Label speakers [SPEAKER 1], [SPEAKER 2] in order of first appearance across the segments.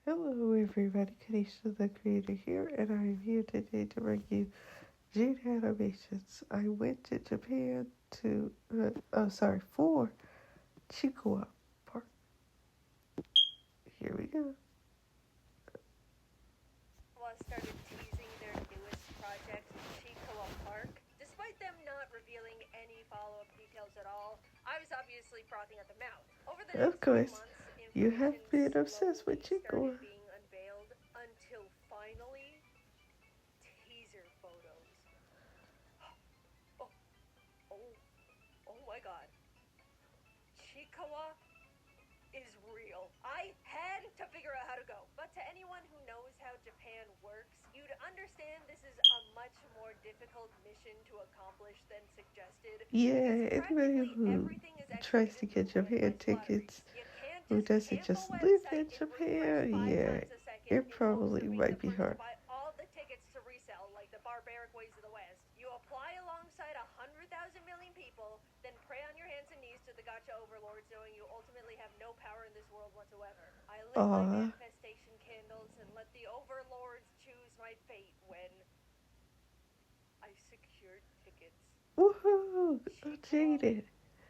[SPEAKER 1] Hello everybody, Kanisha the creator here, and I am here today to bring you JaidenAnimations. I went to Japan for Chiikiwa Park. Here we go.
[SPEAKER 2] Started teasing their newest project, Chiikiwa Park. Despite them not revealing any follow-up details at all, I was obviously frothing at the mouth. Over the
[SPEAKER 1] Of
[SPEAKER 2] next few
[SPEAKER 1] course,
[SPEAKER 2] months,
[SPEAKER 1] you
[SPEAKER 2] information
[SPEAKER 1] have been obsessed with
[SPEAKER 2] slowly started
[SPEAKER 1] Chiikiwa.
[SPEAKER 2] being unveiled until finally, teaser photos. Oh, oh, oh my god. Chiikawa is real. I had to figure out how to go. But to anyone who knows how Japan works, you'd understand this is a much more difficult mission to accomplish than suggested. Because
[SPEAKER 1] Yeah, anybody
[SPEAKER 2] practically
[SPEAKER 1] who
[SPEAKER 2] everything is
[SPEAKER 1] tries to
[SPEAKER 2] executed
[SPEAKER 1] get
[SPEAKER 2] through
[SPEAKER 1] Japan
[SPEAKER 2] randomized
[SPEAKER 1] tickets,
[SPEAKER 2] lotteries. You can't
[SPEAKER 1] who
[SPEAKER 2] just
[SPEAKER 1] doesn't
[SPEAKER 2] camp a
[SPEAKER 1] just live in
[SPEAKER 2] website and refresh
[SPEAKER 1] Japan,
[SPEAKER 2] 5 times
[SPEAKER 1] yeah,
[SPEAKER 2] a second
[SPEAKER 1] it
[SPEAKER 2] in hopes
[SPEAKER 1] probably
[SPEAKER 2] of being
[SPEAKER 1] might
[SPEAKER 2] the
[SPEAKER 1] be
[SPEAKER 2] first to
[SPEAKER 1] hard.
[SPEAKER 2] buy all the tickets to resell like the barbaric ways of the West. You apply alongside 100,000 million people, then pray on your hands and knees to the gotcha overlords, knowing you ultimately have no power in this world whatsoever. I lit my
[SPEAKER 1] Aw,
[SPEAKER 2] manifestation candles and let the overlords choose my fate when I secured tickets.
[SPEAKER 1] woohoo! Oh,
[SPEAKER 2] Chiikawa,
[SPEAKER 1] Jaden.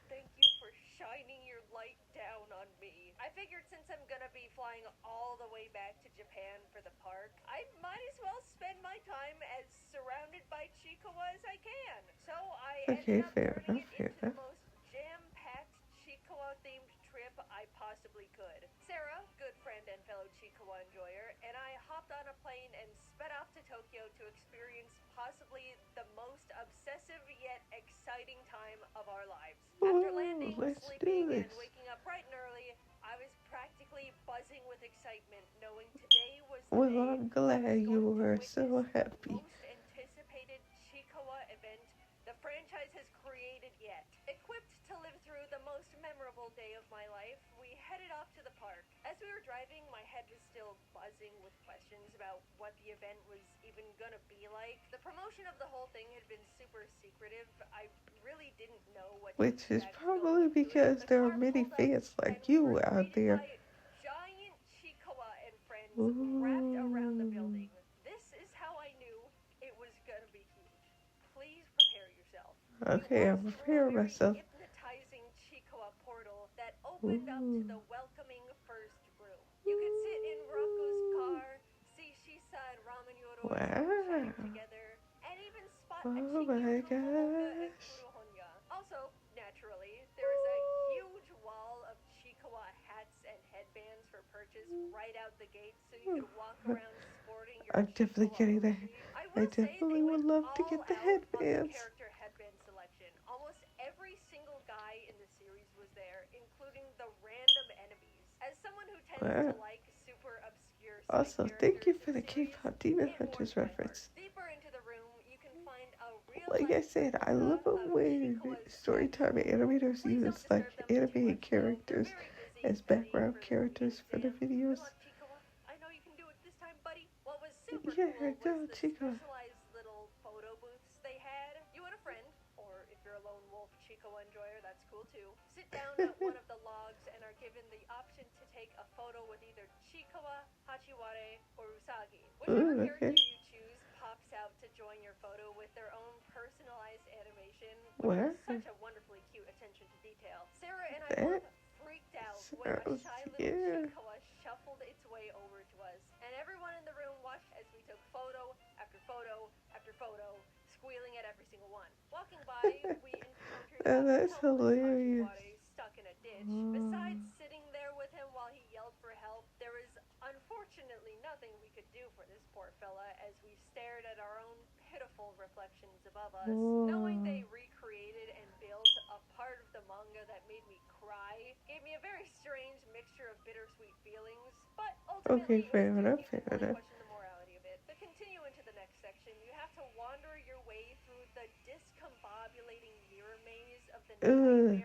[SPEAKER 2] thank you for shining your light down on me. I figured since I'm gonna be flying all the way back to Japan for the park, I might as well spend my time as surrounded by Chiikawa as I can. So I ended
[SPEAKER 1] Okay,
[SPEAKER 2] up
[SPEAKER 1] fair
[SPEAKER 2] turning
[SPEAKER 1] enough,
[SPEAKER 2] it
[SPEAKER 1] fair
[SPEAKER 2] into the
[SPEAKER 1] enough.
[SPEAKER 2] most jam-packed Chiikawa themed trip I possibly could. Sarah, good friend and fellow Chiikawa enjoyer, and I hopped on a plane and sped off to Tokyo to experience possibly the most obsessive yet exciting time of our lives. After
[SPEAKER 1] Ooh,
[SPEAKER 2] landing,
[SPEAKER 1] let's do
[SPEAKER 2] sleeping, and
[SPEAKER 1] this.
[SPEAKER 2] waking up bright and early, I was practically buzzing with excitement, knowing today was the
[SPEAKER 1] Well,
[SPEAKER 2] day
[SPEAKER 1] I'm
[SPEAKER 2] I was
[SPEAKER 1] glad you
[SPEAKER 2] going to
[SPEAKER 1] were
[SPEAKER 2] witness
[SPEAKER 1] so
[SPEAKER 2] the
[SPEAKER 1] happy.
[SPEAKER 2] most anticipated Chiikawa event the franchise has created yet. Equipped to live through the most memorable day of my life, we headed off to the park. As we were driving, my head was still buzzing with questions about what the event was even gonna be like. The promotion of the whole thing had been super secretive. I really didn't know what to
[SPEAKER 1] Which is
[SPEAKER 2] expect going
[SPEAKER 1] probably
[SPEAKER 2] into it.
[SPEAKER 1] because
[SPEAKER 2] The
[SPEAKER 1] there are
[SPEAKER 2] car
[SPEAKER 1] many
[SPEAKER 2] pulled up
[SPEAKER 1] fans
[SPEAKER 2] and
[SPEAKER 1] like
[SPEAKER 2] we were
[SPEAKER 1] you out
[SPEAKER 2] greeted
[SPEAKER 1] there.
[SPEAKER 2] by giant Chiikawa and friends wrapped around the
[SPEAKER 1] Ooh.
[SPEAKER 2] building. This is how I knew it was gonna be huge. Please prepare yourself. We
[SPEAKER 1] Okay,
[SPEAKER 2] walked
[SPEAKER 1] I'm
[SPEAKER 2] through a
[SPEAKER 1] preparing
[SPEAKER 2] very
[SPEAKER 1] myself.
[SPEAKER 2] hypnotizing Chiikawa portal that opened up to
[SPEAKER 1] Ooh.
[SPEAKER 2] the welcoming first room. You could sit in Raku's car, see Shisa and Ramanyoro
[SPEAKER 1] Wow.
[SPEAKER 2] sunshine together, and even spot a
[SPEAKER 1] Oh my
[SPEAKER 2] Chikyu Momoga and
[SPEAKER 1] gosh.
[SPEAKER 2] Kurohonya. Also, naturally, there is a huge wall of Chiikawa hats and headbands for purchase right out the gate so you could walk around sporting your
[SPEAKER 1] I'm definitely
[SPEAKER 2] Chiikawa
[SPEAKER 1] getting that.
[SPEAKER 2] Oshi. I
[SPEAKER 1] I
[SPEAKER 2] will say
[SPEAKER 1] definitely
[SPEAKER 2] they
[SPEAKER 1] would
[SPEAKER 2] went
[SPEAKER 1] love to
[SPEAKER 2] all
[SPEAKER 1] get the
[SPEAKER 2] out on the
[SPEAKER 1] headbands.
[SPEAKER 2] character headband selection. Almost every single guy in the series was there, including the random enemies. As someone who tends to
[SPEAKER 1] Wow.
[SPEAKER 2] like super obscure side
[SPEAKER 1] Also, thank you
[SPEAKER 2] characters in
[SPEAKER 1] for the
[SPEAKER 2] series,
[SPEAKER 1] K-pop Demon
[SPEAKER 2] it
[SPEAKER 1] Hunters
[SPEAKER 2] warmed my heart.
[SPEAKER 1] reference.
[SPEAKER 2] Deeper into the room, you can find a
[SPEAKER 1] Like I
[SPEAKER 2] real-life
[SPEAKER 1] said, I
[SPEAKER 2] replica
[SPEAKER 1] love it
[SPEAKER 2] of
[SPEAKER 1] when
[SPEAKER 2] Chiikawa's
[SPEAKER 1] storytime
[SPEAKER 2] actual room.
[SPEAKER 1] animators
[SPEAKER 2] Please don't
[SPEAKER 1] use like
[SPEAKER 2] disturb them too
[SPEAKER 1] animated
[SPEAKER 2] much, though. They're
[SPEAKER 1] characters
[SPEAKER 2] very busy
[SPEAKER 1] as
[SPEAKER 2] studying
[SPEAKER 1] background
[SPEAKER 2] for their leaving
[SPEAKER 1] characters for the
[SPEAKER 2] exam.
[SPEAKER 1] videos.
[SPEAKER 2] Come on, Chiikawa. I know you can do it this time, buddy. What was super
[SPEAKER 1] Yeah,
[SPEAKER 2] cool was
[SPEAKER 1] go
[SPEAKER 2] the
[SPEAKER 1] Chico.
[SPEAKER 2] specialized little photo booths they had. You and a friend, or if you're a lone wolf Chiikawa enjoyer, that's cool too, sit down at one of the logs and are given the option to take a photo with either Chiikawa, Hachiware, or Usagi. Whichever
[SPEAKER 1] Ooh,
[SPEAKER 2] character
[SPEAKER 1] okay.
[SPEAKER 2] you choose pops out to join your photo with their own personalized animation, which was
[SPEAKER 1] Wow,
[SPEAKER 2] such a wonderfully cute attention to detail. Sarah and I both
[SPEAKER 1] that
[SPEAKER 2] freaked out when a
[SPEAKER 1] sounds,
[SPEAKER 2] shy little
[SPEAKER 1] yeah.
[SPEAKER 2] Chiikawa shuffled its way over to us, and everyone in the room watched as we took photo after photo after photo, squealing at every single one. Walking by, we encountered
[SPEAKER 1] Oh,
[SPEAKER 2] a
[SPEAKER 1] that's
[SPEAKER 2] helpless
[SPEAKER 1] hilarious.
[SPEAKER 2] Hachiware stuck in a ditch.
[SPEAKER 1] Oh,
[SPEAKER 2] Besides sitting there with him while he yelled for help, there was unfortunately nothing we could do for this poor fella as we stared at our own pitiful reflections above us. Knowing
[SPEAKER 1] oh.
[SPEAKER 2] they recreated and built a part of the manga that made me cry gave me a very strange mixture of bittersweet feelings, but
[SPEAKER 1] Okay,
[SPEAKER 2] ultimately it was
[SPEAKER 1] fair
[SPEAKER 2] too
[SPEAKER 1] enough,
[SPEAKER 2] cute to
[SPEAKER 1] fair
[SPEAKER 2] fully
[SPEAKER 1] enough.
[SPEAKER 2] question the morality of it. To continue into the next section, you have to wander your way through the discombobulating mirror maze of the
[SPEAKER 1] Ugh.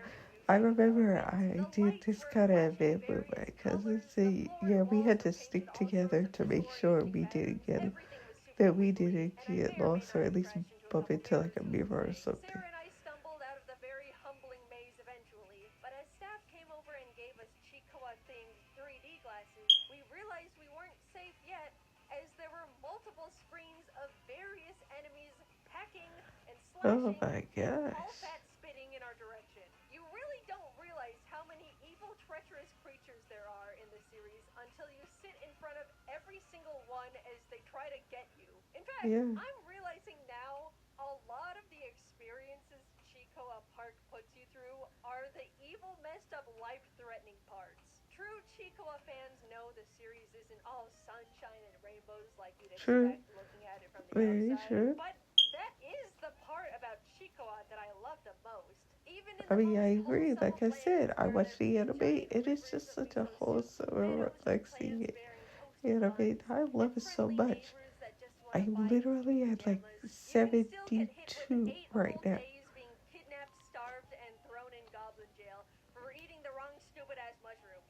[SPEAKER 1] I
[SPEAKER 2] nightmare-inducing
[SPEAKER 1] remember
[SPEAKER 2] environment.
[SPEAKER 1] I
[SPEAKER 2] The
[SPEAKER 1] did
[SPEAKER 2] lights
[SPEAKER 1] this
[SPEAKER 2] were
[SPEAKER 1] kind of
[SPEAKER 2] flashing
[SPEAKER 1] event with my
[SPEAKER 2] various
[SPEAKER 1] cousins.
[SPEAKER 2] colors, the
[SPEAKER 1] See,
[SPEAKER 2] floor and
[SPEAKER 1] yeah, we
[SPEAKER 2] walls
[SPEAKER 1] had
[SPEAKER 2] were
[SPEAKER 1] to
[SPEAKER 2] painted
[SPEAKER 1] stick
[SPEAKER 2] all sorts
[SPEAKER 1] together
[SPEAKER 2] of
[SPEAKER 1] to make sure
[SPEAKER 2] disorienting
[SPEAKER 1] we didn't
[SPEAKER 2] patterns.
[SPEAKER 1] get it,
[SPEAKER 2] Everything was super
[SPEAKER 1] that we
[SPEAKER 2] wiggly,
[SPEAKER 1] didn't
[SPEAKER 2] and I
[SPEAKER 1] get
[SPEAKER 2] may or may
[SPEAKER 1] lost, or
[SPEAKER 2] not
[SPEAKER 1] at
[SPEAKER 2] have
[SPEAKER 1] least
[SPEAKER 2] crashed into a
[SPEAKER 1] bump
[SPEAKER 2] couple
[SPEAKER 1] into
[SPEAKER 2] mirrors
[SPEAKER 1] like a
[SPEAKER 2] along the
[SPEAKER 1] mirror or
[SPEAKER 2] way.
[SPEAKER 1] something.
[SPEAKER 2] Sarah and I stumbled out of the very humbling maze eventually, but as staff came over and gave us Chiikawa Chiikawa-themed 3D glasses, we realized we weren't safe yet, as there were multiple screens of various enemies hacking and
[SPEAKER 1] Oh
[SPEAKER 2] slashing
[SPEAKER 1] my
[SPEAKER 2] and
[SPEAKER 1] gosh.
[SPEAKER 2] all fat spitting in our direction. You really don't realize how many evil, treacherous creatures there are in the series until you sit in front of every single one as they try to get you. In fact,
[SPEAKER 1] Yeah.
[SPEAKER 2] I'm realizing now a lot of the experiences Chiikiwa Park puts you through are the evil, messed up, life-threatening parts. True Chiikiwa fans know the series isn't all sunshine and rainbows like you'd
[SPEAKER 1] True.
[SPEAKER 2] expect looking at it from the
[SPEAKER 1] Very
[SPEAKER 2] outside,
[SPEAKER 1] true.
[SPEAKER 2] but that is the part about Chiikiwa that I love the most. Even in
[SPEAKER 1] I
[SPEAKER 2] the
[SPEAKER 1] mean, I
[SPEAKER 2] most
[SPEAKER 1] agree.
[SPEAKER 2] wholesome
[SPEAKER 1] Like
[SPEAKER 2] of
[SPEAKER 1] I said,
[SPEAKER 2] lands
[SPEAKER 1] I
[SPEAKER 2] where
[SPEAKER 1] watched
[SPEAKER 2] there's
[SPEAKER 1] the anime.
[SPEAKER 2] giant
[SPEAKER 1] It is
[SPEAKER 2] rivers
[SPEAKER 1] just
[SPEAKER 2] of
[SPEAKER 1] such a
[SPEAKER 2] miso soup,
[SPEAKER 1] wholesome and
[SPEAKER 2] meadows with
[SPEAKER 1] relaxing.
[SPEAKER 2] plants bearing toasted
[SPEAKER 1] Anime.
[SPEAKER 2] buns,
[SPEAKER 1] I
[SPEAKER 2] and
[SPEAKER 1] love it so
[SPEAKER 2] friendly
[SPEAKER 1] much.
[SPEAKER 2] neighbors that just want
[SPEAKER 1] I
[SPEAKER 2] to buy you
[SPEAKER 1] literally
[SPEAKER 2] cute
[SPEAKER 1] at like
[SPEAKER 2] pajamas. You can still get hit with
[SPEAKER 1] 72
[SPEAKER 2] 8
[SPEAKER 1] right
[SPEAKER 2] whole
[SPEAKER 1] now.
[SPEAKER 2] days being kidnapped, starved, and thrown in goblin jail for eating the wrong stupid-ass mushroom.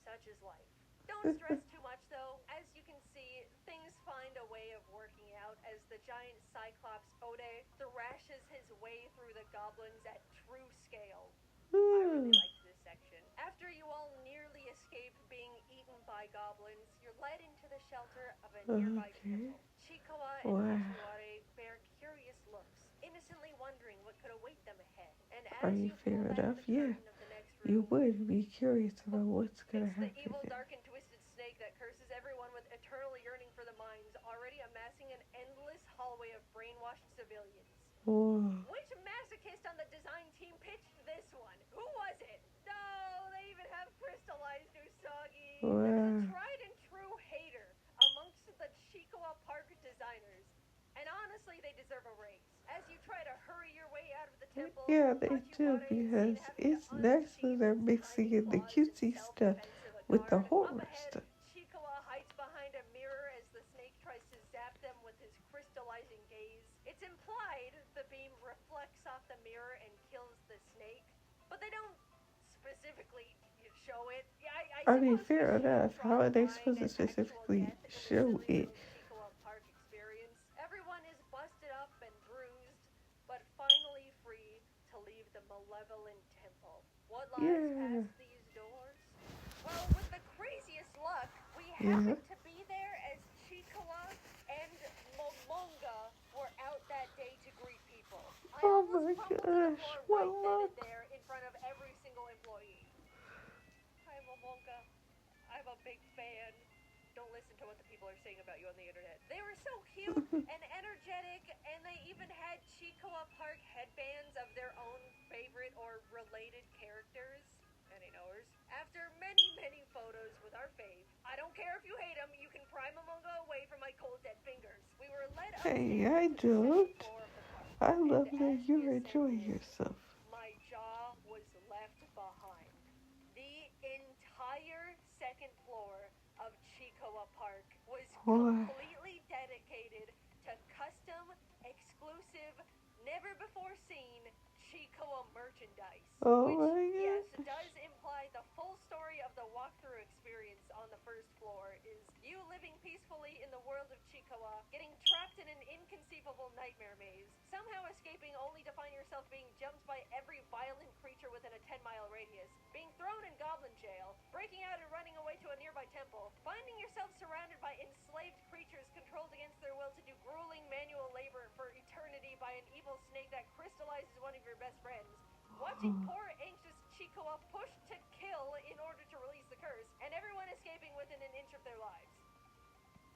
[SPEAKER 2] Such is life. Don't stress too much, though. As you can see, things find a way of working out as the giant Cyclops Ode thrashes his way through the goblins at true scale. I really liked this section. After you all nearly escape being eaten by goblins, you're led into the shelter of a nearby temple. Chiikawa and
[SPEAKER 1] Wow.
[SPEAKER 2] Hashiware bear curious looks, innocently wondering what could await them ahead. And
[SPEAKER 1] I
[SPEAKER 2] as
[SPEAKER 1] mean,
[SPEAKER 2] you pull
[SPEAKER 1] fair
[SPEAKER 2] back
[SPEAKER 1] enough.
[SPEAKER 2] the
[SPEAKER 1] Yeah.
[SPEAKER 2] curtain of the next
[SPEAKER 1] You
[SPEAKER 2] room,
[SPEAKER 1] would be curious about what's gonna
[SPEAKER 2] it's the
[SPEAKER 1] happen.
[SPEAKER 2] evil, dark, and twisted snake that curses everyone with eternal yearning for the mines, already amassing an endless hallway of brainwashed civilians.
[SPEAKER 1] Whoa.
[SPEAKER 2] Which masochist on the design team pitched this one? Who was it? No, they even have crystallized Usagi. There's a
[SPEAKER 1] Wow.
[SPEAKER 2] tried and true hater amongst the Chiikiwa Park designers. And honestly, they deserve a raise. As you try to hurry your way out of the temple,
[SPEAKER 1] Yeah, they do,
[SPEAKER 2] Hachiwara is seen
[SPEAKER 1] because
[SPEAKER 2] having to
[SPEAKER 1] it's nicely
[SPEAKER 2] unsheath
[SPEAKER 1] they're
[SPEAKER 2] his
[SPEAKER 1] mixing
[SPEAKER 2] tiny
[SPEAKER 1] in the
[SPEAKER 2] claws in
[SPEAKER 1] cutesy stuff
[SPEAKER 2] self-defense of a
[SPEAKER 1] with the
[SPEAKER 2] guard. Up
[SPEAKER 1] horror
[SPEAKER 2] ahead,
[SPEAKER 1] stuff.
[SPEAKER 2] Chiikawa hides behind a mirror as the snake tries to zap them with his crystallizing gaze. It's implied the beam reflects off the mirror and kills the snake, but they don't specifically show it. Yeah, I
[SPEAKER 1] I mean,
[SPEAKER 2] suppose we
[SPEAKER 1] fair
[SPEAKER 2] shouldn't
[SPEAKER 1] enough.
[SPEAKER 2] draw
[SPEAKER 1] How
[SPEAKER 2] the
[SPEAKER 1] are they
[SPEAKER 2] line
[SPEAKER 1] supposed to
[SPEAKER 2] at actual
[SPEAKER 1] specifically
[SPEAKER 2] death in the
[SPEAKER 1] show
[SPEAKER 2] silly
[SPEAKER 1] it?
[SPEAKER 2] little Chiikawa Park experience. Everyone is busted up and bruised, but finally free to leave the malevolent temple. What lies
[SPEAKER 1] Yeah.
[SPEAKER 2] past these doors? Well, with the craziest luck, we
[SPEAKER 1] Yeah.
[SPEAKER 2] happened to be there as Chiikawa and Momonga were out that day to greet people. I
[SPEAKER 1] Oh
[SPEAKER 2] almost
[SPEAKER 1] my
[SPEAKER 2] crumpled to the
[SPEAKER 1] gosh.
[SPEAKER 2] floor
[SPEAKER 1] What
[SPEAKER 2] right then and
[SPEAKER 1] luck.
[SPEAKER 2] there in front of every single employee. Hi, Momonga. I'm a big fan. Don't listen to what the people are saying about you on the internet. They were so cute and energetic, and they even had Chiikawa Park headbands of their own favorite or related characters. Any knowers? After many, many photos with our fave, I don't care if you hate him, you can pry Momonga away from my cold dead fingers. We were led
[SPEAKER 1] Hey,
[SPEAKER 2] upstairs
[SPEAKER 1] I
[SPEAKER 2] to the second
[SPEAKER 1] don't.
[SPEAKER 2] floor of the park.
[SPEAKER 1] I
[SPEAKER 2] And
[SPEAKER 1] love that
[SPEAKER 2] as we
[SPEAKER 1] you're enjoying
[SPEAKER 2] ascended,
[SPEAKER 1] yourself.
[SPEAKER 2] my jaw was left behind. The entire second floor of Chiikawa Park was
[SPEAKER 1] What?
[SPEAKER 2] completely dedicated to custom, exclusive, never before seen Chiikawa merchandise.
[SPEAKER 1] Oh
[SPEAKER 2] Which,
[SPEAKER 1] my
[SPEAKER 2] yes,
[SPEAKER 1] gosh.
[SPEAKER 2] does imply the full story of the walkthrough experience on the first floor is you living peacefully in the world of Chiikawa, getting trapped in an inconceivable nightmare maze, somehow escaping only to find yourself being jumped by every violent creature within a 10-mile radius, being thrown in goblin jail, breaking out and running away to a nearby temple, finding yourself surrounded by enslaved creatures controlled against their will to do grueling manual labor for eternity by an evil snake that crystallizes one of your best friends, watching poor anxious Chiikawa pushed to kill in order to release the curse, and everyone escaping within an inch of their lives.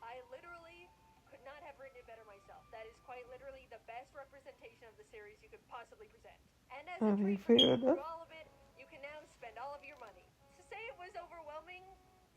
[SPEAKER 2] I literally could not have written it better myself. That is quite literally the best representation of the series you could possibly present. And as a
[SPEAKER 1] I mean,
[SPEAKER 2] treat for
[SPEAKER 1] fair
[SPEAKER 2] getting through
[SPEAKER 1] enough.
[SPEAKER 2] all of it, you can now spend all of your money. To say it was overwhelming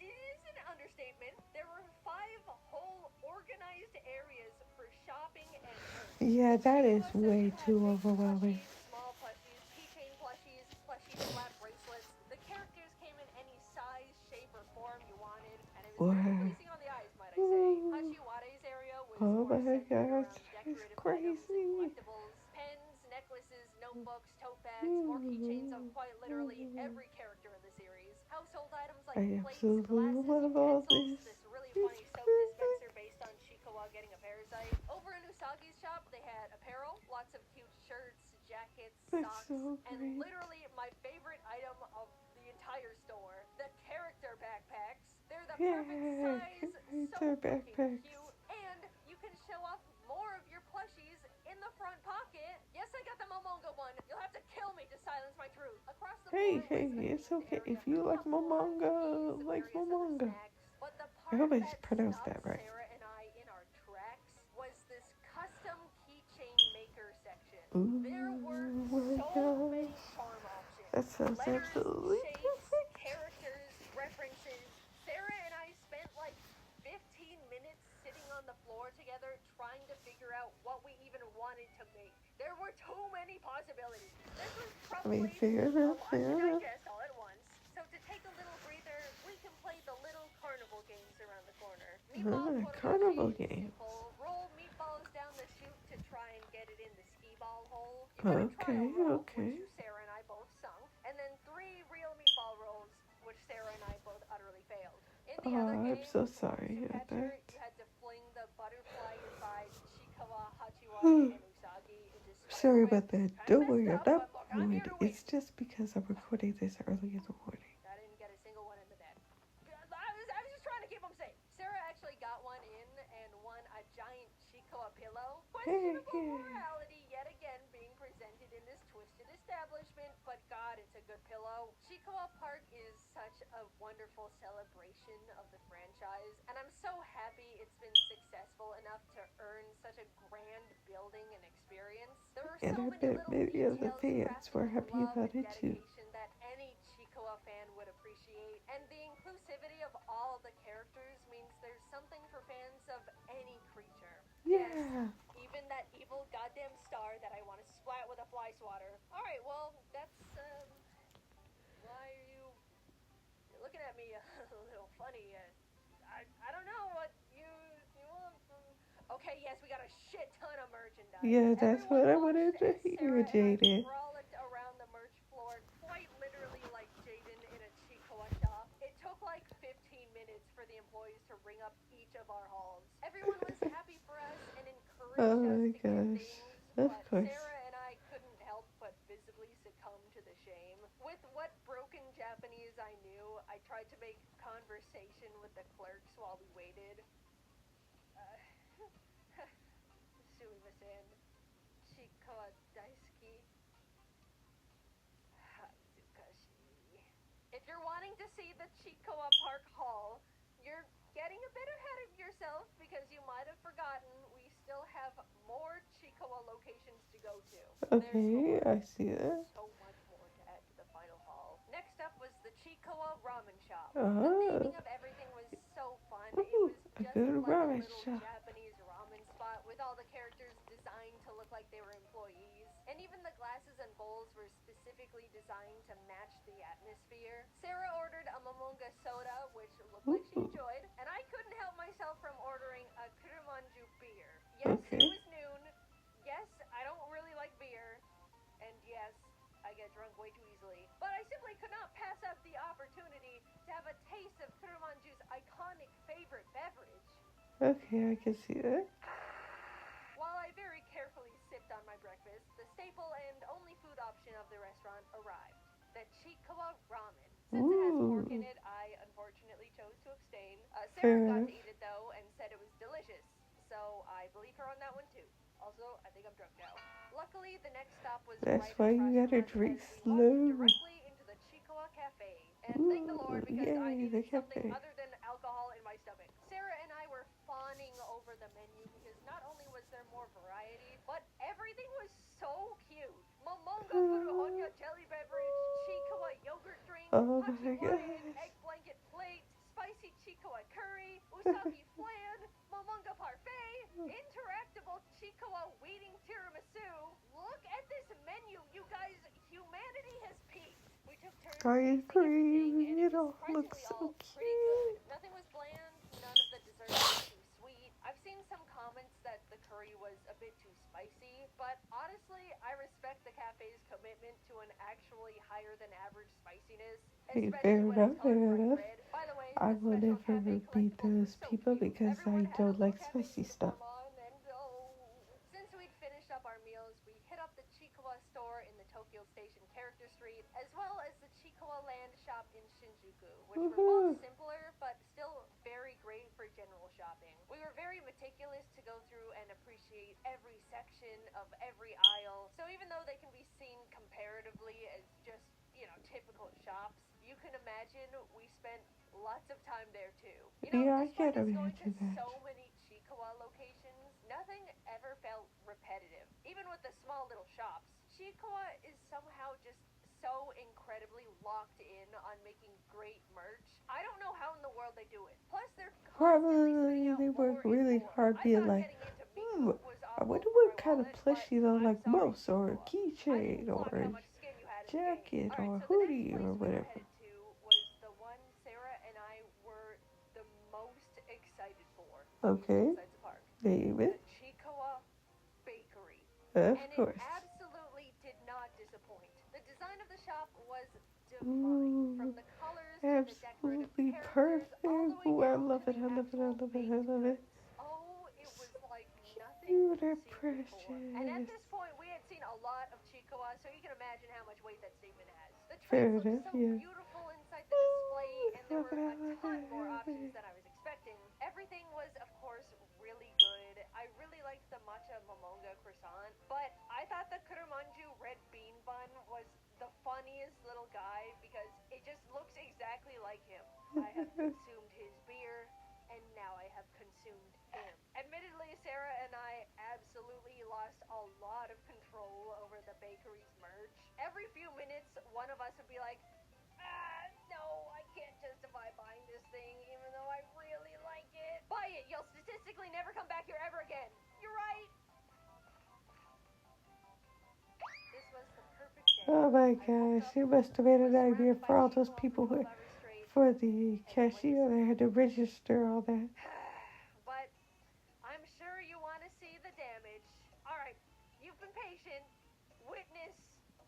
[SPEAKER 2] is an understatement. There were 5 whole organized areas for shopping and merch.
[SPEAKER 1] Yeah,
[SPEAKER 2] The
[SPEAKER 1] that is
[SPEAKER 2] Chiikawa
[SPEAKER 1] way
[SPEAKER 2] section had
[SPEAKER 1] too
[SPEAKER 2] big
[SPEAKER 1] overwhelming.
[SPEAKER 2] plushies, small plushies, keychain plushies, plushie slap bracelets. The characters came in any size, shape, or form you wanted, and it was very
[SPEAKER 1] Wow.
[SPEAKER 2] pleasing on the eyes, might I say. Hachiware's area was
[SPEAKER 1] Oh
[SPEAKER 2] more
[SPEAKER 1] my
[SPEAKER 2] centered
[SPEAKER 1] gosh,
[SPEAKER 2] around
[SPEAKER 1] that is
[SPEAKER 2] decorative items and
[SPEAKER 1] crazy.
[SPEAKER 2] collectibles, pens, necklaces, notebooks, tote bags, more keychains of quite literally every character in the series. Household items like
[SPEAKER 1] I
[SPEAKER 2] plates,
[SPEAKER 1] absolutely
[SPEAKER 2] glasses,
[SPEAKER 1] love all
[SPEAKER 2] utensils,
[SPEAKER 1] this.
[SPEAKER 2] this really
[SPEAKER 1] It's
[SPEAKER 2] funny soap dispenser
[SPEAKER 1] perfect.
[SPEAKER 2] based on Chiikawa getting a parasite. Over in Usagi's shop, they had apparel, lots of cute shirts, jackets,
[SPEAKER 1] That's
[SPEAKER 2] socks,
[SPEAKER 1] so
[SPEAKER 2] and
[SPEAKER 1] great.
[SPEAKER 2] literally my favorite item of the entire store, the the perfect
[SPEAKER 1] Yeah,
[SPEAKER 2] size,
[SPEAKER 1] it's
[SPEAKER 2] so
[SPEAKER 1] our
[SPEAKER 2] fucking
[SPEAKER 1] backpacks.
[SPEAKER 2] cute, and you can show off more of your plushies in the front pocket. Yes, I got the Momonga one. You'll have to kill me to silence my truth. Across the
[SPEAKER 1] Hey,
[SPEAKER 2] floor was a
[SPEAKER 1] it's
[SPEAKER 2] themed
[SPEAKER 1] okay.
[SPEAKER 2] area
[SPEAKER 1] If
[SPEAKER 2] for
[SPEAKER 1] you like
[SPEAKER 2] popcorn, cookies,
[SPEAKER 1] Momonga,
[SPEAKER 2] and
[SPEAKER 1] like
[SPEAKER 2] various other
[SPEAKER 1] Momonga.
[SPEAKER 2] snacks. But the
[SPEAKER 1] I
[SPEAKER 2] part
[SPEAKER 1] hope I
[SPEAKER 2] that
[SPEAKER 1] pronounced
[SPEAKER 2] stopped
[SPEAKER 1] that right.
[SPEAKER 2] Sarah and I in our tracks was this custom keychain maker section. There were
[SPEAKER 1] Ooh my
[SPEAKER 2] so many
[SPEAKER 1] gosh.
[SPEAKER 2] charm options.
[SPEAKER 1] That sounds
[SPEAKER 2] Letters,
[SPEAKER 1] absolutely
[SPEAKER 2] shapes,
[SPEAKER 1] perfect.
[SPEAKER 2] characters, references. Sarah and I spent like 15 minutes sitting on the floor together trying to figure out what we even wanted to make. There were too many possibilities. This was
[SPEAKER 1] I mean,
[SPEAKER 2] probably
[SPEAKER 1] fair
[SPEAKER 2] a
[SPEAKER 1] enough,
[SPEAKER 2] lot to
[SPEAKER 1] fair enough.
[SPEAKER 2] digest all at once. So to take a little breather, we can play the little carnival games around the corner. Meatball
[SPEAKER 1] Carnival
[SPEAKER 2] Torodachi is
[SPEAKER 1] games.
[SPEAKER 2] simple. Roll meatballs down the chute to try and get it in the skee ball hole. You got a trial
[SPEAKER 1] Okay,
[SPEAKER 2] roll,
[SPEAKER 1] okay.
[SPEAKER 2] which Sarah and I both sunk, and then 3 real meatball rolls, which Sarah and I both utterly failed. In the other
[SPEAKER 1] Oh, I'm
[SPEAKER 2] game,
[SPEAKER 1] so sorry
[SPEAKER 2] Monster
[SPEAKER 1] about
[SPEAKER 2] Catcher,
[SPEAKER 1] that.
[SPEAKER 2] you had to fling the butterfly inside Chiikawa, Hachiwagi, and Usagi into spider
[SPEAKER 1] Sorry about
[SPEAKER 2] webs.
[SPEAKER 1] that.
[SPEAKER 2] Kinda
[SPEAKER 1] Don't
[SPEAKER 2] messed
[SPEAKER 1] worry, I'm
[SPEAKER 2] up,
[SPEAKER 1] not
[SPEAKER 2] but look, I'm here
[SPEAKER 1] rude.
[SPEAKER 2] to win.
[SPEAKER 1] It's just because I'm recording this early in the morning.
[SPEAKER 2] I didn't get a single one in the net. I was just trying to keep them safe. Sarah actually got one in and won a giant Chiikawa pillow.
[SPEAKER 1] Hey,
[SPEAKER 2] Questionable morality yet again being presented in this twisted establishment, but God, it's a good pillow. Chiikiwa Park is such a wonderful celebration of the franchise, and I'm so happy it's been successful enough to earn such a grand building and experience. There are
[SPEAKER 1] and
[SPEAKER 2] so
[SPEAKER 1] I
[SPEAKER 2] many
[SPEAKER 1] bet
[SPEAKER 2] little
[SPEAKER 1] many of the
[SPEAKER 2] details
[SPEAKER 1] fans
[SPEAKER 2] crafted
[SPEAKER 1] were
[SPEAKER 2] with
[SPEAKER 1] happy
[SPEAKER 2] love
[SPEAKER 1] about
[SPEAKER 2] and
[SPEAKER 1] it too.
[SPEAKER 2] dedication that any Chiikawa fan would appreciate, and the inclusivity of all the characters means there's something for fans of any creature.
[SPEAKER 1] Yeah.
[SPEAKER 2] Yes, even that evil goddamn star that I want to splat with a fly swatter. Alright, well, that's, why are you... You're looking at me a little funny. I don't know what you want from... Okay, yes, we got a shit ton of merchandise.
[SPEAKER 1] Yeah, that's
[SPEAKER 2] Everyone
[SPEAKER 1] what I
[SPEAKER 2] watched
[SPEAKER 1] wanted to
[SPEAKER 2] as
[SPEAKER 1] hear,
[SPEAKER 2] Sarah and I
[SPEAKER 1] Jaiden.
[SPEAKER 2] frolicked around the merch floor, quite literally like Jaiden in a Chiikiwa shop. It took like 15 minutes for the employees to ring up each of our halls. Everyone was happy for us and
[SPEAKER 1] Oh
[SPEAKER 2] encouraged us
[SPEAKER 1] my
[SPEAKER 2] to get
[SPEAKER 1] gosh.
[SPEAKER 2] things,
[SPEAKER 1] Of
[SPEAKER 2] but
[SPEAKER 1] course.
[SPEAKER 2] Sarah and I couldn't help but visibly succumb to the shame. With what broken Japanese I knew, I tried to make conversation with the clerks while we waited. Sumimasen. Chiikawa daisuki. Hazukashi. If you're wanting to see the Chiikawa Park Hall, you're getting a bit ahead of yourself because you might have forgotten we still have more Chiikawa locations to go to.
[SPEAKER 1] Okay, I see that.
[SPEAKER 2] So much more to add to the final hall. Next up was the Chiikawa Ramen Shop. The
[SPEAKER 1] Oh,
[SPEAKER 2] naming of everything was so fun. It
[SPEAKER 1] ooh,
[SPEAKER 2] was
[SPEAKER 1] a
[SPEAKER 2] just
[SPEAKER 1] good
[SPEAKER 2] like a
[SPEAKER 1] ramen
[SPEAKER 2] little
[SPEAKER 1] shop.
[SPEAKER 2] Japanese ramen spot with all the characters designed to look like they were employees. And even the glasses and bowls were specifically designed to match the atmosphere. Sarah ordered a Momonga soda, which looked like she
[SPEAKER 1] Ooh,
[SPEAKER 2] enjoyed, and I couldn't help myself from ordering a Kurumanju beer. Yes,
[SPEAKER 1] okay.
[SPEAKER 2] it was noon. Yes, I don't really like beer. And yes, I get drunk way too easily. But I simply could not pass up the opportunity to have a taste of Kurumanju's iconic favorite beverage.
[SPEAKER 1] Okay, I can see that.
[SPEAKER 2] While I very carefully sipped on my breakfast, the staple and only food option of the restaurant arrived. The Chiikawa Ramen. Since it has pork in
[SPEAKER 1] Ooh,
[SPEAKER 2] it, I unfortunately chose to abstain.
[SPEAKER 1] fair
[SPEAKER 2] Sarah got
[SPEAKER 1] enough.
[SPEAKER 2] to eat it though and said it was delicious. So I believe her on that one too. Also, I think I'm drunk now. Luckily, the next stop was
[SPEAKER 1] That's
[SPEAKER 2] right
[SPEAKER 1] why
[SPEAKER 2] across
[SPEAKER 1] you
[SPEAKER 2] from
[SPEAKER 1] gotta
[SPEAKER 2] us
[SPEAKER 1] drink
[SPEAKER 2] as we walked
[SPEAKER 1] slow.
[SPEAKER 2] directly into the Chiikawa Cafe. And thank the
[SPEAKER 1] Ooh,
[SPEAKER 2] Lord because I
[SPEAKER 1] yay, the
[SPEAKER 2] needed something
[SPEAKER 1] cafe.
[SPEAKER 2] other than alcohol in my stomach. Sarah and I were fawning over the menu because not only was there more variety, but everything was so cute. Momonga Kuruhonya jelly beverage, Chiikawa yogurt drink,
[SPEAKER 1] Oh my
[SPEAKER 2] Hachiwari and
[SPEAKER 1] gosh.
[SPEAKER 2] egg blanket plate, spicy Chiikawa curry, Usagi flan, Momonga parfait, interactable Chiikawa weeding tiramisu. Look at this menu, you guys. Humanity has peaked. We took turns
[SPEAKER 1] I
[SPEAKER 2] tasting everything,
[SPEAKER 1] agree.
[SPEAKER 2] and it
[SPEAKER 1] It
[SPEAKER 2] was
[SPEAKER 1] all looks
[SPEAKER 2] surprisingly
[SPEAKER 1] so
[SPEAKER 2] all pretty good.
[SPEAKER 1] cute.
[SPEAKER 2] Nothing was bland, none of the desserts were too sweet. I've seen some comments that the curry was a bit too spicy, but honestly, I respect the cafe's commitment to an actually higher than average spiciness,
[SPEAKER 1] Hey,
[SPEAKER 2] especially
[SPEAKER 1] fair
[SPEAKER 2] when it's
[SPEAKER 1] enough, fair
[SPEAKER 2] on bright
[SPEAKER 1] enough.
[SPEAKER 2] red. By the way,
[SPEAKER 1] I
[SPEAKER 2] the
[SPEAKER 1] will
[SPEAKER 2] special
[SPEAKER 1] never
[SPEAKER 2] cafe
[SPEAKER 1] be
[SPEAKER 2] collectibles were
[SPEAKER 1] those
[SPEAKER 2] so
[SPEAKER 1] people
[SPEAKER 2] cute.
[SPEAKER 1] because
[SPEAKER 2] Everyone
[SPEAKER 1] I
[SPEAKER 2] had a
[SPEAKER 1] don't
[SPEAKER 2] little
[SPEAKER 1] like
[SPEAKER 2] cafe
[SPEAKER 1] spicy stuff.
[SPEAKER 2] uniform on, and since we'd finished up our meals, we hit up the Chiikawa store in the Tokyo Station Character Street, as well as the Chiikawa Land shop in Shinjuku, which were both
[SPEAKER 1] Woohoo!
[SPEAKER 2] simpler but still general shopping. We were very meticulous to go through and appreciate every section of every aisle, so even though they can be seen comparatively as just, typical shops, you can imagine we spent lots of time there too.
[SPEAKER 1] Yeah, I
[SPEAKER 2] Despite
[SPEAKER 1] can't
[SPEAKER 2] us going to
[SPEAKER 1] imagine that.
[SPEAKER 2] so many Chiikawa locations, nothing ever felt repetitive. Even with the small little shops, Chiikawa is somehow just so incredibly locked in on making great merch. I don't know how in the world they do it. Plus, they're constantly spitting
[SPEAKER 1] Probably
[SPEAKER 2] out
[SPEAKER 1] they work
[SPEAKER 2] more and
[SPEAKER 1] really
[SPEAKER 2] more.
[SPEAKER 1] hard
[SPEAKER 2] I
[SPEAKER 1] being
[SPEAKER 2] thought
[SPEAKER 1] like,
[SPEAKER 2] getting into Miku was
[SPEAKER 1] I
[SPEAKER 2] awful
[SPEAKER 1] wonder
[SPEAKER 2] for
[SPEAKER 1] what
[SPEAKER 2] my
[SPEAKER 1] kind of
[SPEAKER 2] wallet, but
[SPEAKER 1] plushie they'll
[SPEAKER 2] I'm
[SPEAKER 1] like
[SPEAKER 2] sorry,
[SPEAKER 1] most, or a
[SPEAKER 2] Chiikawa. I didn't
[SPEAKER 1] keychain,
[SPEAKER 2] clock
[SPEAKER 1] or
[SPEAKER 2] how
[SPEAKER 1] a
[SPEAKER 2] much skin you had in the game.
[SPEAKER 1] jacket,
[SPEAKER 2] Alright,
[SPEAKER 1] or a
[SPEAKER 2] so the next
[SPEAKER 1] hoodie,
[SPEAKER 2] place
[SPEAKER 1] or
[SPEAKER 2] we were
[SPEAKER 1] whatever.
[SPEAKER 2] headed to was the one Sarah and I were the most excited for.
[SPEAKER 1] Okay,
[SPEAKER 2] Besides the park.
[SPEAKER 1] name
[SPEAKER 2] The
[SPEAKER 1] it.
[SPEAKER 2] Chiikawa Bakery.
[SPEAKER 1] Of
[SPEAKER 2] And it
[SPEAKER 1] course.
[SPEAKER 2] absolutely did not disappoint. The design of the shop was divine. From
[SPEAKER 1] Ooh,
[SPEAKER 2] the colors to the decorative
[SPEAKER 1] absolutely
[SPEAKER 2] characters,
[SPEAKER 1] perfect.
[SPEAKER 2] all the way
[SPEAKER 1] Ooh, I
[SPEAKER 2] down
[SPEAKER 1] love
[SPEAKER 2] to
[SPEAKER 1] it,
[SPEAKER 2] the
[SPEAKER 1] I love it, I
[SPEAKER 2] actual
[SPEAKER 1] love it, I
[SPEAKER 2] baked
[SPEAKER 1] love it.
[SPEAKER 2] goods. Oh, it was like nothing
[SPEAKER 1] Cute
[SPEAKER 2] we've
[SPEAKER 1] and
[SPEAKER 2] seen before. And at
[SPEAKER 1] precious.
[SPEAKER 2] this point, we had seen a lot of Chiikawa, so you can imagine how much weight that statement has. The
[SPEAKER 1] Fair
[SPEAKER 2] trays looked
[SPEAKER 1] enough,
[SPEAKER 2] so
[SPEAKER 1] yeah.
[SPEAKER 2] beautiful inside the display,
[SPEAKER 1] Ooh,
[SPEAKER 2] and
[SPEAKER 1] I
[SPEAKER 2] there
[SPEAKER 1] love it,
[SPEAKER 2] were
[SPEAKER 1] I
[SPEAKER 2] a
[SPEAKER 1] love it,
[SPEAKER 2] ton
[SPEAKER 1] I
[SPEAKER 2] more
[SPEAKER 1] love
[SPEAKER 2] options
[SPEAKER 1] it.
[SPEAKER 2] than I was expecting. Everything was, of course, really good. I really liked the matcha momonga croissant, but I thought the kurumanju red bean bun was the funniest little guy because it just looks exactly like him. I have consumed his beer, and now I have consumed him. Admittedly, Sarah and I absolutely lost a lot of control over the bakery's merch. Every few minutes, one of us would be like, no, I can't justify buying this thing even though I really like it. Buy it, you'll statistically never come back here ever again. You're right. This was the perfect day.
[SPEAKER 1] Oh my
[SPEAKER 2] I woke
[SPEAKER 1] gosh,
[SPEAKER 2] up,
[SPEAKER 1] it must have been a
[SPEAKER 2] was
[SPEAKER 1] nightmare
[SPEAKER 2] surrounded by
[SPEAKER 1] for all those
[SPEAKER 2] Chiikawa
[SPEAKER 1] people
[SPEAKER 2] for
[SPEAKER 1] who,
[SPEAKER 2] 12 hours straight,
[SPEAKER 1] for the
[SPEAKER 2] and then went to
[SPEAKER 1] cashier that
[SPEAKER 2] sleep.
[SPEAKER 1] had to register all that.
[SPEAKER 2] But I'm sure you want to see the damage. Alright, you've been patient. Witness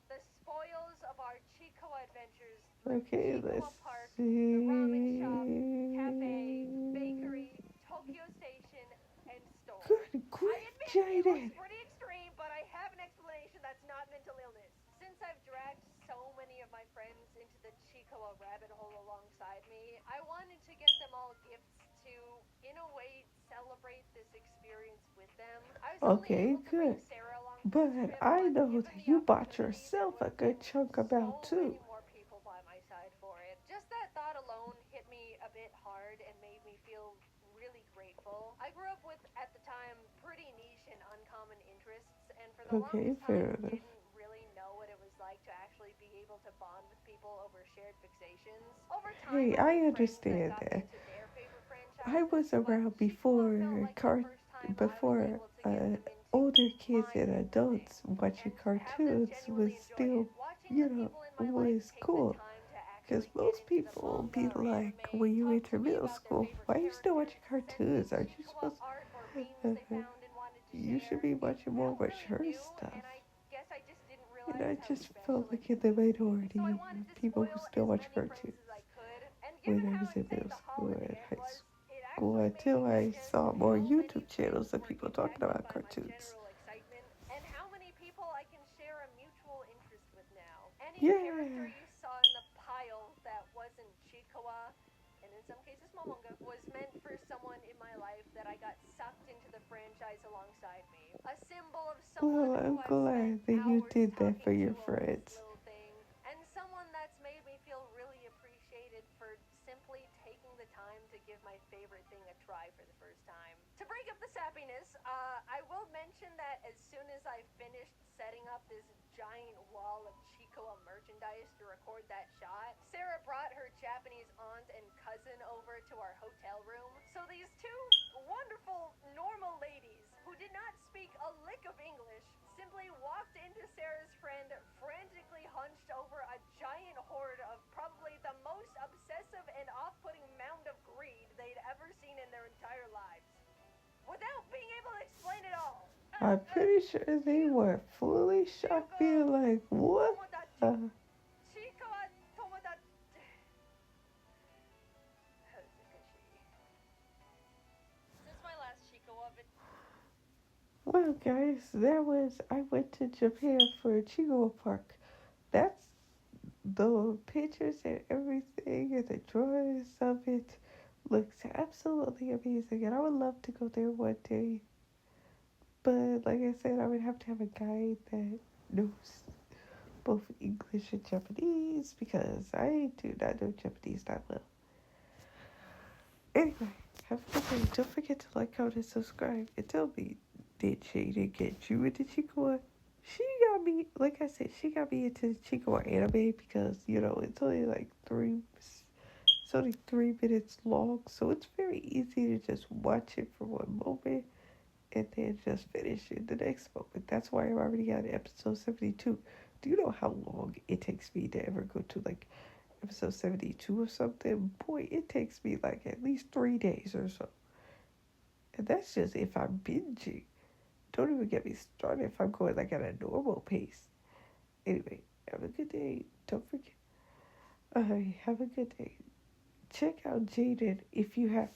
[SPEAKER 2] the spoils of our Chiikawa adventures through
[SPEAKER 1] Okay,
[SPEAKER 2] Chiikawa
[SPEAKER 1] let's
[SPEAKER 2] Park, the ramen shop, cafe,
[SPEAKER 1] see.
[SPEAKER 2] bakery, Tokyo Station, and store.
[SPEAKER 1] Good
[SPEAKER 2] I
[SPEAKER 1] grief,
[SPEAKER 2] admit it looks
[SPEAKER 1] Jaiden.
[SPEAKER 2] pretty extreme, but I have an explanation that's not mental illness. Since I've dragged so many of my friends into the Chiikawa rabbit hole alongside me, I wanted to get them all gifts to, in a way, celebrate this experience with them. I was only
[SPEAKER 1] Okay,
[SPEAKER 2] able to bring
[SPEAKER 1] good.
[SPEAKER 2] Sarah along for this
[SPEAKER 1] But
[SPEAKER 2] trip,
[SPEAKER 1] I
[SPEAKER 2] but
[SPEAKER 1] know
[SPEAKER 2] given
[SPEAKER 1] that
[SPEAKER 2] the
[SPEAKER 1] you bought
[SPEAKER 2] opportunity, there
[SPEAKER 1] yourself
[SPEAKER 2] would
[SPEAKER 1] a
[SPEAKER 2] have
[SPEAKER 1] good
[SPEAKER 2] been
[SPEAKER 1] chunk
[SPEAKER 2] so
[SPEAKER 1] amount too.
[SPEAKER 2] many more people by my side for it. Just that thought alone hit me a bit hard and made me feel really grateful. I grew up with, at the time, pretty niche and uncommon interests, and for the
[SPEAKER 1] Okay,
[SPEAKER 2] longest time
[SPEAKER 1] fair enough.
[SPEAKER 2] didn't really know what it was like to actually be able to bond with people over shared fixations. Over time,
[SPEAKER 1] Hey,
[SPEAKER 2] I
[SPEAKER 1] I
[SPEAKER 2] made friends that
[SPEAKER 1] understand
[SPEAKER 2] got me
[SPEAKER 1] that.
[SPEAKER 2] into their favorite
[SPEAKER 1] I
[SPEAKER 2] franchises,
[SPEAKER 1] was
[SPEAKER 2] but
[SPEAKER 1] around
[SPEAKER 2] Chiikawa felt
[SPEAKER 1] before
[SPEAKER 2] like the first time I was able to get them into
[SPEAKER 1] older kids
[SPEAKER 2] my
[SPEAKER 1] and
[SPEAKER 2] favorite thing
[SPEAKER 1] adults watching
[SPEAKER 2] and have them
[SPEAKER 1] cartoons was
[SPEAKER 2] genuinely enjoy
[SPEAKER 1] still,
[SPEAKER 2] it. Watching the people in my life
[SPEAKER 1] was
[SPEAKER 2] take the
[SPEAKER 1] cool.
[SPEAKER 2] time to
[SPEAKER 1] Because
[SPEAKER 2] actually get
[SPEAKER 1] most
[SPEAKER 2] into the
[SPEAKER 1] people
[SPEAKER 2] manga
[SPEAKER 1] be
[SPEAKER 2] or
[SPEAKER 1] like,
[SPEAKER 2] anime,
[SPEAKER 1] when you
[SPEAKER 2] talk
[SPEAKER 1] enter
[SPEAKER 2] to me
[SPEAKER 1] middle
[SPEAKER 2] about their
[SPEAKER 1] school,
[SPEAKER 2] favorite
[SPEAKER 1] why are you still
[SPEAKER 2] characters,
[SPEAKER 1] watching
[SPEAKER 2] send me
[SPEAKER 1] cartoons? Aren't you
[SPEAKER 2] Chiikawa
[SPEAKER 1] supposed
[SPEAKER 2] art or memes
[SPEAKER 1] to?
[SPEAKER 2] they found and wanted to
[SPEAKER 1] You should
[SPEAKER 2] share.
[SPEAKER 1] be
[SPEAKER 2] It
[SPEAKER 1] watching more
[SPEAKER 2] felt really
[SPEAKER 1] mature
[SPEAKER 2] new,
[SPEAKER 1] stuff.
[SPEAKER 2] and I guess I just didn't
[SPEAKER 1] And
[SPEAKER 2] realize
[SPEAKER 1] I
[SPEAKER 2] how
[SPEAKER 1] just felt
[SPEAKER 2] special it
[SPEAKER 1] like in
[SPEAKER 2] could
[SPEAKER 1] the
[SPEAKER 2] be. So I
[SPEAKER 1] minority
[SPEAKER 2] wanted
[SPEAKER 1] of
[SPEAKER 2] to
[SPEAKER 1] people who
[SPEAKER 2] spoil
[SPEAKER 1] still
[SPEAKER 2] as
[SPEAKER 1] watch
[SPEAKER 2] many friends
[SPEAKER 1] cartoons
[SPEAKER 2] as I could, and
[SPEAKER 1] when
[SPEAKER 2] given
[SPEAKER 1] I
[SPEAKER 2] how
[SPEAKER 1] was in
[SPEAKER 2] insane
[SPEAKER 1] middle
[SPEAKER 2] the
[SPEAKER 1] school
[SPEAKER 2] holiday
[SPEAKER 1] and
[SPEAKER 2] end
[SPEAKER 1] high
[SPEAKER 2] was, it
[SPEAKER 1] school
[SPEAKER 2] actually made
[SPEAKER 1] until
[SPEAKER 2] me
[SPEAKER 1] I
[SPEAKER 2] witness
[SPEAKER 1] saw more
[SPEAKER 2] how many
[SPEAKER 1] YouTube
[SPEAKER 2] friends
[SPEAKER 1] channels of
[SPEAKER 2] were
[SPEAKER 1] people talking
[SPEAKER 2] impacted
[SPEAKER 1] about
[SPEAKER 2] by my
[SPEAKER 1] cartoons.
[SPEAKER 2] general excitement, and how many people I can share a mutual interest with now. Any character
[SPEAKER 1] Yeah.
[SPEAKER 2] you saw in the pile that wasn't Chiikawa, and in some cases Momonga, was meant for someone in my life that I got sucked into the franchise alongside me. A symbol of someone
[SPEAKER 1] Well,
[SPEAKER 2] who
[SPEAKER 1] I'm
[SPEAKER 2] I've spent
[SPEAKER 1] glad that you
[SPEAKER 2] hours
[SPEAKER 1] did that
[SPEAKER 2] talking
[SPEAKER 1] for
[SPEAKER 2] to
[SPEAKER 1] your
[SPEAKER 2] over this
[SPEAKER 1] friends.
[SPEAKER 2] little thing, and someone that's made me feel really appreciated for simply taking the time to give my favorite thing a try for the first time. To break up the sappiness, I will mention that as soon as I finished setting up this giant wall of Chiikawa merchandise to record that shot, Sarah brought her Japanese aunt and cousin over to our hotel room. So these two wonderful, normal ladies who did not speak a lick of English simply walked into Sarah's friend, frantically hunched over a giant hoard of probably the most obsessive and off-putting mound of greed they'd ever seen in their entire lives, without being able to explain it all.
[SPEAKER 1] I'm pretty sure they were fully shocked, being like, what?
[SPEAKER 2] Chiikawa Tomodachi. Since my last Chiikawa
[SPEAKER 1] Well, guys, I went to Japan for Chiikiwa Park. That's the pictures and everything and the drawings of it looks absolutely amazing, and I would love to go there one day. But like I said, I would have to have a guide that knows both English and Japanese because I do not know Japanese that well. Anyway, have a good day. Don't forget to like, comment, and subscribe. And tell me, did Jaden get you into Chiikiwa? She got me, like I said, she got me into Chiikiwa anime because, it's only like it's only 3 minutes long. So it's very easy to just watch it for one moment and then just finish in the next moment. That's why I'm already on episode 72. Do you know how long it takes me to ever go to like episode 72 or something? Boy, it takes me like at least 3 days or so. And that's just if I'm binging. Don't even get me started if I'm going like at a normal pace. Anyway, have a good day. Don't forget. Have a good day. Check out Jaden if you haven't.